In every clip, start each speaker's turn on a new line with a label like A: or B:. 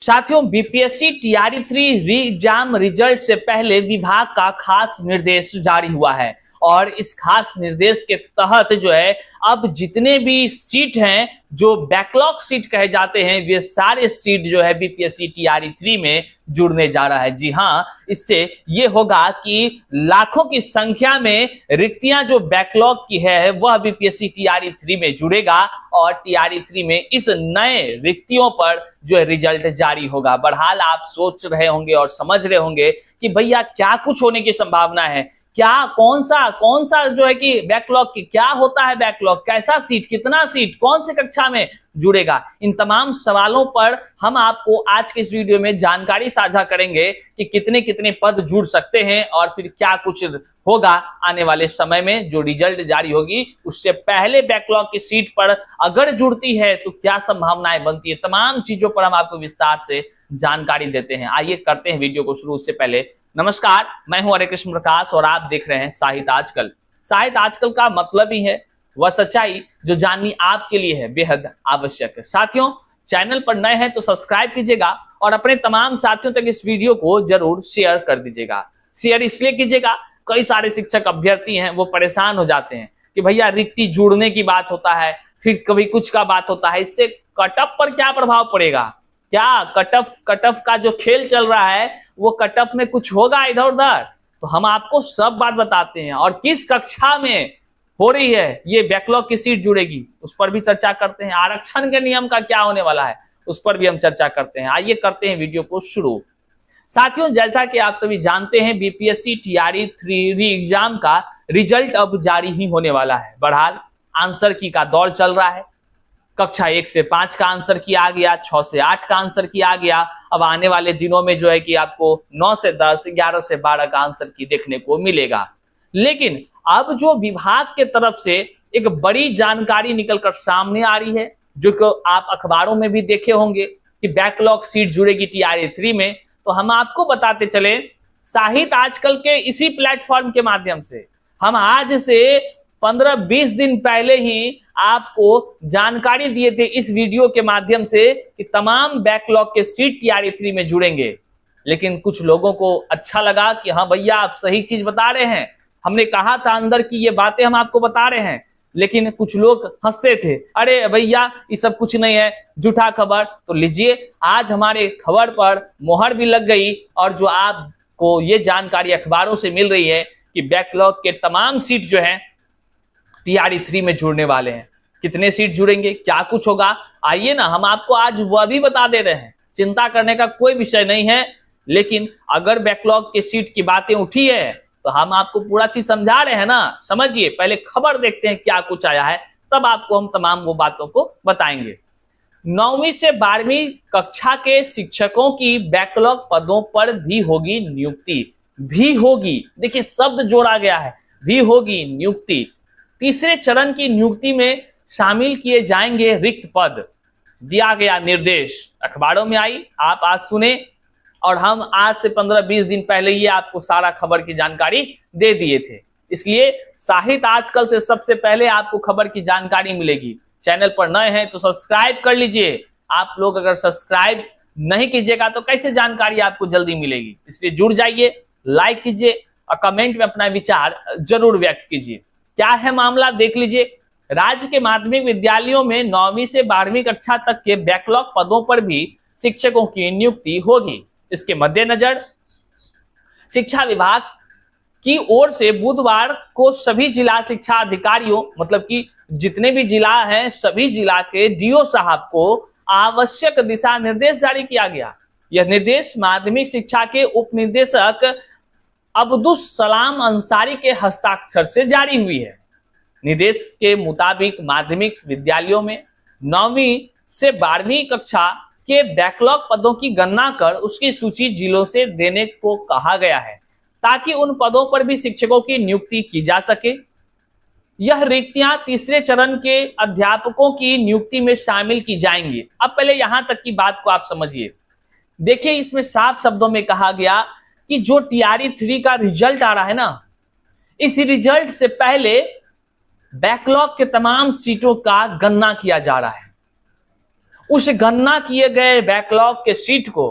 A: साथियों, BPSC TRE 3 री exam result से पहले विभाग का खास निर्देश जारी हुआ है और इस खास निर्देश के तहत जो है अब जितने भी सीट हैं जो बैकलॉग सीट कहे जाते हैं वे सारे सीट जो है बीपीएससी टीआरई 3 में जुड़ने जा रहा है। जी हाँ, इससे ये होगा कि लाखों की संख्या में रिक्तियां जो बैकलॉग की है वह बीपीएससी टीआरई 3 में जुड़ेगा और टीआरई 3 में इस नए रिक्तियों पर जो है रिजल्ट जारी होगा। बहरहाल आप सोच रहे होंगे और समझ रहे होंगे कि भैया क्या कुछ होने की संभावना है, क्या कौन सा जो है कि बैकलॉग की क्या होता है, बैकलॉग कैसा सीट, कितना सीट, कौन सी कक्षा में जुड़ेगा। इन तमाम सवालों पर हम आपको आज के इस वीडियो में जानकारी साझा करेंगे कि कितने कितने पद जुड़ सकते हैं और फिर क्या कुछ होगा आने वाले समय में। जो रिजल्ट जारी होगी उससे पहले बैकलॉग की सीट पर अगर जुड़ती है तो क्या संभावनाएं बनती है, तमाम चीजों पर हम आपको विस्तार से जानकारी देते हैं। आइए करते हैं वीडियो को शुरू। उससे पहले नमस्कार, मैं हूं हरे कृष्ण प्रकाश और आप देख रहे हैं साहित्य आजकल। साहित्य आजकल का मतलब ही है वह सच्चाई जो जाननी आपके लिए है बेहद आवश्यक है। साथियों, चैनल पर नए हैं तो सब्सक्राइब कीजिएगा और अपने तमाम साथियों तक इस वीडियो को जरूर शेयर कर दीजिएगा। शेयर इसलिए कीजिएगा, कई सारे शिक्षक अभ्यर्थी हैं वो परेशान हो जाते हैं कि भैया रिक्ति जुड़ने की बात होता है, फिर कभी कुछ का बात होता है, इससे कटअप पर क्या प्रभाव पड़ेगा, क्या कटअप का जो खेल चल रहा है वो कटअप में कुछ होगा इधर उधर। तो हम आपको सब बात बताते हैं और किस कक्षा में हो रही है ये बैकलॉग की सीट जुड़ेगी उस पर भी चर्चा करते हैं। आरक्षण के नियम का क्या होने वाला है उस पर भी हम चर्चा करते हैं। आइए करते हैं वीडियो को शुरू। साथियों, जैसा कि आप सभी जानते हैं बीपीएससी टीआरई 3 री एग्जाम का रिजल्ट अब जारी ही होने वाला है। बहरहाल आंसर की का दौर चल रहा है। कक्षा 1 से 5 का आंसर की आ गया, 6 से 8 का आंसर की आ गया। अब आने वाले दिनों में जो है कि आपको 9 से 10, 11 से 12 का आंसर की देखने को मिलेगा। लेकिन अब जो विभाग के तरफ से एक बड़ी जानकारी निकलकर सामने आ रही है, जो कि आप अखबारों में भी देखे होंगे कि बैकलॉग सीट जुड़ेगी टीआरई 3 में, तो हम आपको बताते चले साहित्य आजकल के इसी प्लेटफॉर्म के माध्यम से हम आज से 15-20 दिन पहले ही आपको जानकारी दिए थे इस वीडियो के माध्यम से कि तमाम बैकलॉग के सीट टीआरई 3 में जुड़ेंगे। लेकिन कुछ लोगों को अच्छा लगा कि हाँ भैया आप सही चीज बता रहे हैं, हमने कहा था अंदर की ये बातें हम आपको बता रहे हैं। लेकिन कुछ लोग हंसते थे, अरे भैया ये सब कुछ नहीं है, झूठा खबर। तो लीजिए, आज हमारे खबर पर मोहर भी लग गई और जो आपको ये जानकारी अखबारों से मिल रही है कि बैकलॉग के तमाम सीट जो है टीआरई 3 में जुड़ने वाले हैं। कितने सीट जुड़ेंगे, क्या कुछ होगा, आइए ना हम आपको आज वह भी बता दे रहे हैं। चिंता करने का कोई विषय नहीं है। लेकिन अगर बैकलॉग के सीट की बातें उठी है तो हम आपको पूरा चीज समझा रहे हैं ना। समझिए, पहले खबर देखते हैं क्या कुछ आया है, तब आपको हम तमाम वो बातों को बताएंगे। 9वीं से 12वीं कक्षा के शिक्षकों की बैकलॉग पदों पर भी होगी नियुक्ति। भी होगी, देखिए शब्द जोड़ा गया है, भी होगी नियुक्ति। तीसरे चरण की नियुक्ति में शामिल किए जाएंगे रिक्त पद, दिया गया निर्देश। अखबारों में आई, आप आज सुने और हम आज से 15-20 दिन पहले ये आपको सारा खबर की जानकारी दे दिए थे। इसलिए साहित्य आजकल से सबसे पहले आपको खबर की जानकारी मिलेगी। चैनल पर नए हैं तो सब्सक्राइब कर लीजिए। आप लोग अगर सब्सक्राइब नहीं कीजिएगा तो कैसे जानकारी आपको जल्दी मिलेगी। इसलिए जुड़ जाइए, लाइक कीजिए और कमेंट में अपना विचार जरूर व्यक्त कीजिए। क्या है मामला देख लीजिए। राज्य के माध्यमिक विद्यालयों में 9वीं से 12वीं कक्षा तक के बैकलॉग पदों पर भी शिक्षकों की नियुक्ति होगी। इसके मद्देनजर शिक्षा विभाग की ओर से बुधवार को सभी जिला शिक्षा अधिकारियों, मतलब कि जितने भी जिला हैं सभी जिला के डीओ साहब को आवश्यक दिशा निर्देश जारी किया गया। यह निर्देश माध्यमिक शिक्षा के उप निदेशक अब्दुस सलाम अंसारी के हस्ताक्षर से जारी हुई है। निर्देश के मुताबिक माध्यमिक विद्यालयों में 9वीं से 12वीं कक्षा के बैकलॉग पदों की गणना कर उसकी सूची जिलों से देने को कहा गया है ताकि उन पदों पर भी शिक्षकों की नियुक्ति की जा सके। यह रिक्तियां तीसरे चरण के अध्यापकों की नियुक्ति में शामिल की जाएंगी। अब पहले यहां तक की बात को आप समझिए। देखिए, इसमें साफ शब्दों में कहा गया कि जो टीआरई 3 का रिजल्ट आ रहा है ना, इस रिजल्ट से पहले बैकलॉग के तमाम सीटों का गणना किया जा रहा है। उस गणना किए गए बैकलॉग के सीट को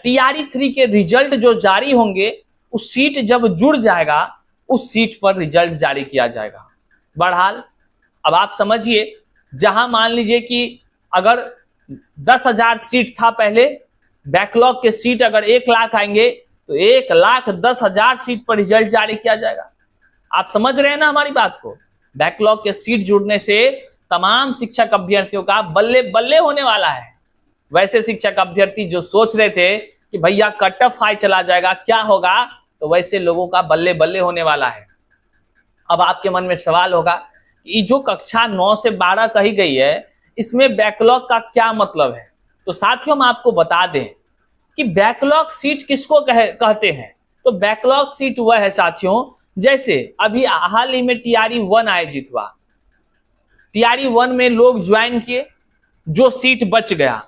A: टीआरई 3 के रिजल्ट जो जारी होंगे, उस सीट जब जुड़ जाएगा उस सीट पर रिजल्ट जारी किया जाएगा। बहरहाल अब आप समझिए, जहां मान लीजिए कि अगर 10,000 सीट था पहले, बैकलॉग के सीट अगर 1 लाख आएंगे तो 1,10,000 सीट पर रिजल्ट जारी किया जाएगा। आप समझ रहे हैं ना हमारी बात को। बैकलॉग के सीट जुड़ने से तमाम शिक्षक अभ्यर्थियों का बल्ले बल्ले होने वाला है। वैसे शिक्षक अभ्यर्थी जो सोच रहे थे कि भैया कट ऑफ हाई चला जाएगा, क्या होगा, तो वैसे लोगों का बल्ले बल्ले होने वाला है। अब आपके मन में सवाल होगा कि जो कक्षा 9 से 12 कही गई है, इसमें बैकलॉग का क्या मतलब है। तो साथियों, हम आपको बता दें कि बैकलॉग सीट किसको कहते हैं। तो बैकलॉग सीट वह है साथियों, जैसे अभी हाल ही में टीआरई 1 आयोजित हुआ। टीआरई 1 में लोग ज्वाइन किए, जो सीट बच गया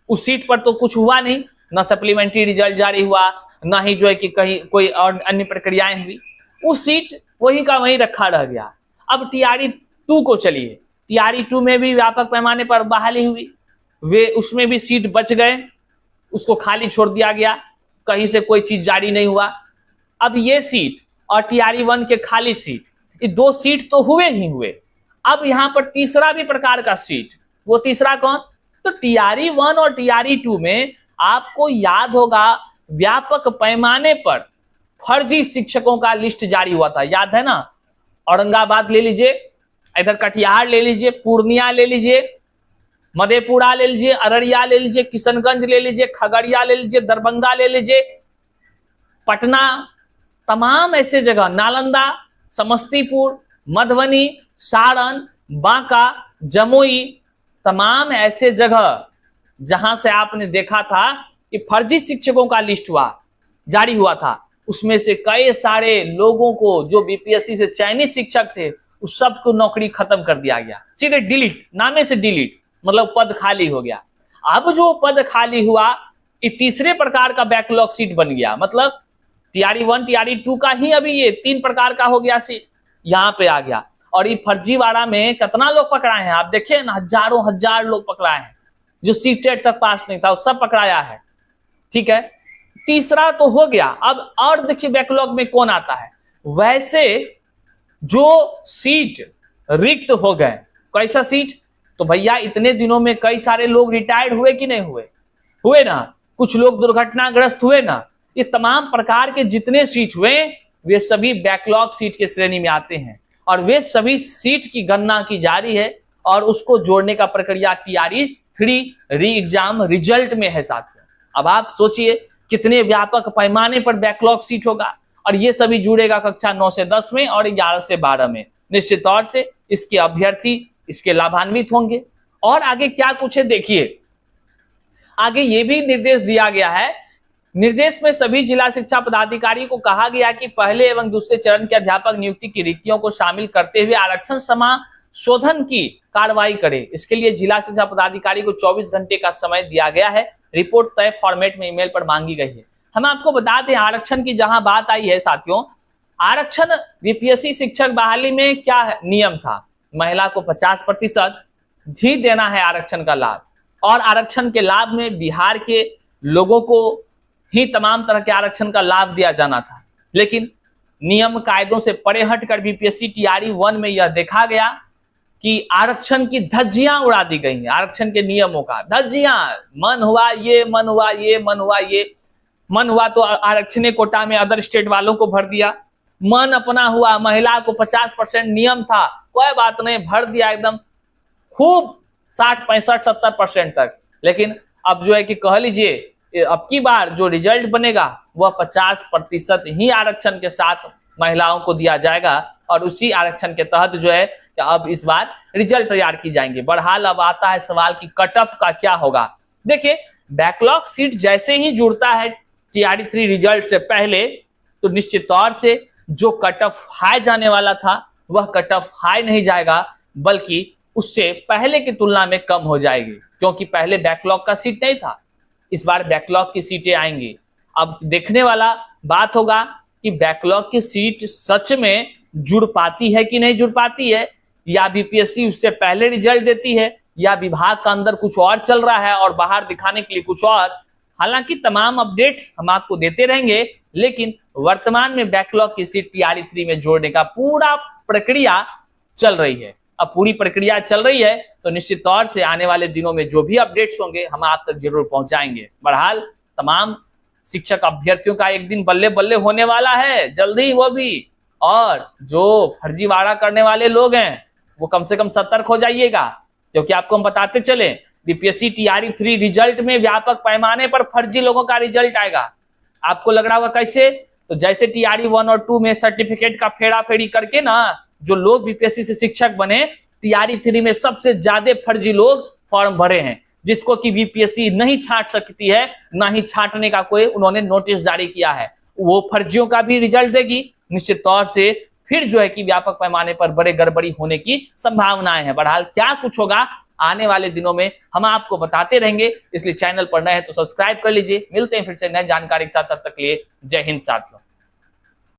A: उस सीट पर तो कुछ हुआ नहीं, ना सप्लीमेंट्री रिजल्ट जारी हुआ, ना ही जो है कि कहीं कोई और अन्य प्रक्रियाएं हुई, उस सीट वही का वही रखा रह गया। अब टीआरई 2 को चलिए, टीआरई 2 में भी व्यापक पैमाने पर बहाली हुई, वे उसमें भी सीट बच गए, उसको खाली छोड़ दिया गया, कहीं से कोई चीज जारी नहीं हुआ। अब ये सीट और टीआरई 1 के खाली सीट, ये 2 सीट तो हुए ही हुए। अब यहां पर तीसरा भी प्रकार का सीट, वो तीसरा कौन, तो टीआरई 1 और टीआरई 2 में आपको याद होगा व्यापक पैमाने पर फर्जी शिक्षकों का लिस्ट जारी हुआ था, याद है ना। औरंगाबाद ले लीजिए, इधर कटिहार ले लीजिए, पूर्णिया ले लीजिए, मधेपुरा ले लीजिए, अररिया ले लीजिए, किशनगंज ले लीजिए, खगड़िया ले लीजिए, दरभंगा ले लीजिए, पटना, तमाम ऐसे जगह, नालंदा, समस्तीपुर, मधुबनी, सारण, बांका, जमुई, तमाम ऐसे जगह जहां से आपने देखा था कि फर्जी शिक्षकों का लिस्ट जारी हुआ था, उसमें से कई सारे लोगों को जो बीपीएससी से चयनित शिक्षक थे उस सबको नौकरी खत्म कर दिया गया, सीधे डिलीट, नामे से डिलीट, मतलब पद खाली हो गया। अब जो पद खाली हुआ, ये तीसरे प्रकार का बैकलॉग सीट बन गया, मतलब टीआरई 1 टीआरई 2 का ही अभी ये 3 प्रकार का हो गया सीट, यहां पे आ गया। और ये फर्जीवाड़ा में कितना लोग पकड़ाए हैं आप देखिए ना, हजारों हजार लोग पकड़ाए हैं, जो सीटेट तक पास नहीं था वो सब पकड़ाया है। ठीक है, तीसरा तो हो गया। अब और देखिए बैकलॉग में कौन आता है, वैसे जो सीट रिक्त हो गए, कैसा सीट, तो भैया इतने दिनों में कई सारे लोग रिटायर्ड हुए कि नहीं हुए, हुए ना, कुछ लोग दुर्घटनाग्रस्त हुए ना, ये तमाम प्रकार के जितने सीट हुए वे सभी बैकलॉग सीट के श्रेणी में आते हैं और वे सभी सीट की गणना की जा रही है और उसको जोड़ने का प्रक्रिया टीआरई 3 री एग्जाम रिजल्ट में है साथियों। अब आप सोचिए कितने व्यापक पैमाने पर बैकलॉग सीट होगा और ये सभी जुड़ेगा कक्षा 9 से 10 में और 11 से 12 में। निश्चित तौर से इसके अभ्यर्थी इसके लाभान्वित होंगे। और आगे क्या कुछ है देखिए, आगे ये भी निर्देश दिया गया है, निर्देश में सभी जिला शिक्षा पदाधिकारी को कहा गया कि पहले एवं दूसरे चरण के अध्यापक नियुक्ति की रिक्तियों को शामिल करते हुए आरक्षण समाशोधन की कार्रवाई करे। इसके लिए जिला शिक्षा पदाधिकारी को 24 घंटे का समय दिया गया है। रिपोर्ट तय फॉर्मेट में ईमेल पर मांगी गई है। हम आपको बता दें, आरक्षण की जहां बात आई है साथियों, आरक्षण बीपीएससी शिक्षक बहाली में क्या नियम था, महिला को 50% ही देना है आरक्षण का लाभ, और आरक्षण के लाभ में बिहार के लोगों को ही तमाम तरह के आरक्षण का लाभ दिया जाना था। लेकिन नियम कायदों से परे हटकर बीपीएससी टीआरई 1 में यह देखा गया कि आरक्षण की धज्जियां उड़ा दी गई हैं, आरक्षण के नियमों का धज्जियां, मन हुआ ये, मन हुआ ये, मन हुआ ये, मन हुआ तो आरक्षण कोटा में अदर स्टेट वालों को भर दिया, मन अपना हुआ महिला को 50% नियम था, कोई बात नहीं, भर दिया एकदम खूब 60, 65, 70% तक। लेकिन अब जो है कि कह लीजिए अब की बार जो रिजल्ट बनेगा वह 50% ही आरक्षण के साथ महिलाओं को दिया जाएगा और उसी आरक्षण के तहत जो है अब इस बार रिजल्ट तैयार की जाएंगे। बहरहाल अब आता है सवाल कि कट ऑफ का क्या होगा। देखिए बैकलॉग सीट जैसे ही जुड़ता है टीआरई 3 रिजल्ट से पहले, तो निश्चित तौर से जो कट ऑफ हाई जाने वाला था वह कट ऑफ हाई नहीं जाएगा, बल्कि उससे पहले की तुलना में कम हो जाएगी, क्योंकि पहले बैकलॉग का सीट नहीं था, इस बार बैकलॉग की सीटें आएंगी। अब देखने वाला बात होगा कि बैकलॉग की सीट सच में जुड़ पाती है कि नहीं जुड़ पाती है, या बीपीएससी उससे पहले रिजल्ट देती है या विभाग का अंदर कुछ और चल रहा है और बाहर दिखाने के लिए कुछ और। हालांकि तमाम अपडेट्स हम आपको देते रहेंगे, लेकिन वर्तमान में बैकलॉग की सीट TRE3 में जोड़ने का पूरा प्रक्रिया चल रही है। अब पूरी प्रक्रिया चल रही है तो निश्चित तौर से आने वाले दिनों में जो भी अपडेट्स होंगे हम आप तक जरूर पहुंचाएंगे। बहरहाल तमाम शिक्षक अभ्यर्थियों का एक दिन बल्ले बल्ले होने वाला है जल्दी, वो भी। और जो फर्जीवाड़ा करने वाले लोग हैं वो कम से कम सतर्क हो जाइएगा, क्योंकि आपको हम बताते चले बीपीएससी TRE3 रिजल्ट में व्यापक पैमाने पर फर्जी लोगों का रिजल्ट आएगा। आपको लग रहा होगा कैसे? तो जैसे TRE1 और 2 में सर्टिफिकेट का फेरा फेरी करके ना जो लोग बीपीएससी से शिक्षक बने, TRE3 में सबसे ज्यादा फर्जी लोग फॉर्म भरे हैं, जिसको कि बीपीएससी नहीं छांट सकती है, ना ही छांटने का कोई उन्होंने नोटिस जारी किया है। वो फर्जियों का भी रिजल्ट देगी निश्चित तौर से। फिर जो है कि व्यापक पैमाने पर बड़े गड़बड़ी होने की संभावनाएं हैं। बहरहाल क्या कुछ होगा आने वाले दिनों में हम आपको बताते रहेंगे, इसलिए चैनल पर नए हैं तो सब्सक्राइब कर लीजिए। मिलते हैं फिर से नए जानकारी के साथ, तब तक के लिए जय हिंद साथियों।